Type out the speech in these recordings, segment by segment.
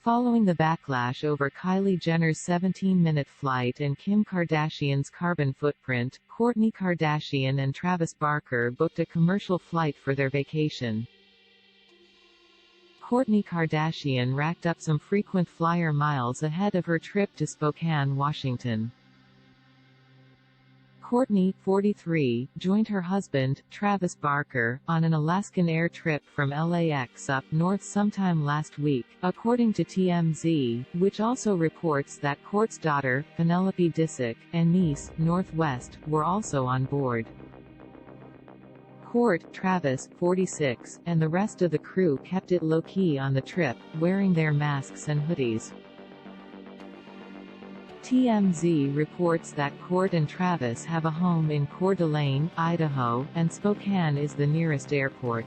Following the backlash over Kylie Jenner's 17-minute flight and Kim Kardashian's carbon footprint, Kourtney Kardashian and Travis Barker booked a commercial flight for their vacation. Kourtney Kardashian racked up some frequent flyer miles ahead of her trip to Spokane, Washington. Kourtney, 43, joined her husband, Travis Barker, on an Alaskan air trip from LAX up north sometime last week, according to TMZ, which also reports that Kourt's daughter, Penelope Disick, and niece, Northwest, were also on board. Kourt, Travis, 46, and the rest of the crew kept it low-key on the trip, wearing their masks and hoodies. TMZ reports that Kourt and Travis have a home in Coeur d'Alene, Idaho, and Spokane is the nearest airport.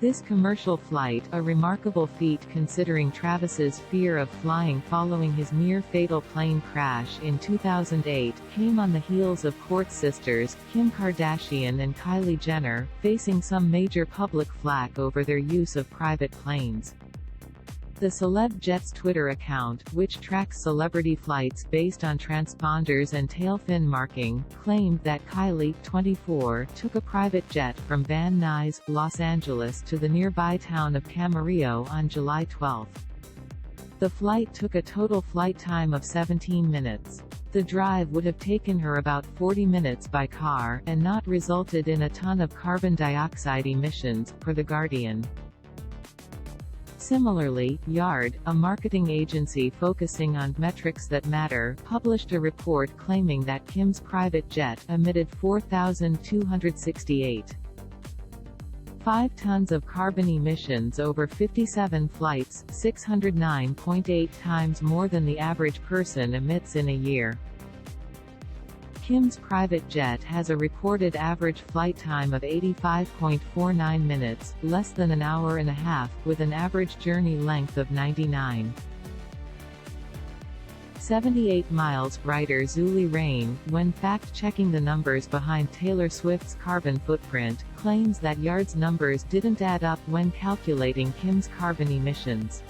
This commercial flight, a remarkable feat considering Travis's fear of flying following his near-fatal plane crash in 2008, came on the heels of Kourt's sisters, Kim Kardashian and Kylie Jenner, facing some major public flack over their use of private planes. The Celeb Jet's Twitter account, which tracks celebrity flights based on transponders and tail fin marking, claimed that Kylie, 24, took a private jet from Van Nuys, Los Angeles to the nearby town of Camarillo on July 12. The flight took a total flight time of 17 minutes. The drive would have taken her about 40 minutes by car, and not resulted in a ton of carbon dioxide emissions, per The Guardian. Similarly, Yard, a marketing agency focusing on metrics that matter, published a report claiming that Kim's private jet emitted 4,268.5 tons of carbon emissions over 57 flights, 609.8 times more than the average person emits in a year. Kim's private jet has a reported average flight time of 85.49 minutes, less than an hour and a half, with an average journey length of 99.78 miles. Writer Zuli Rain, when fact-checking the numbers behind Taylor Swift's carbon footprint, claims that Yard's numbers didn't add up when calculating Kim's carbon emissions.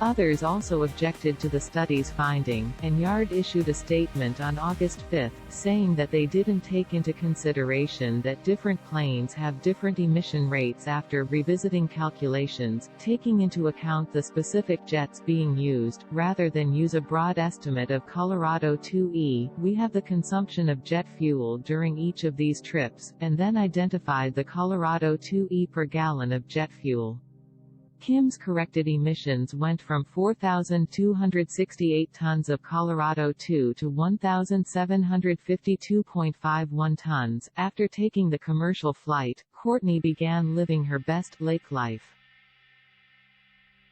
Others also objected to the study's finding, and Yard issued a statement on August 5, saying that they didn't take into consideration that different planes have different emission rates after revisiting calculations, taking into account the specific jets being used, rather than use a broad estimate of Colorado 2E. We have the consumption of jet fuel during each of these trips, and then identified the Colorado 2E per gallon of jet fuel. Kim's corrected emissions went from 4,268 tons of Colorado 2 to 1,752.51 tons. After taking the commercial flight, Kourtney began living her best lake life.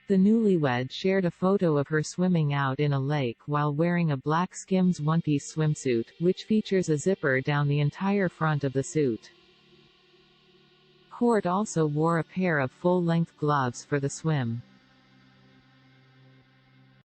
The newlywed shared a photo of her swimming out in a lake while wearing a black Skims one-piece swimsuit, which features a zipper down the entire front of the suit. Kourt also wore a pair of full-length gloves for the swim.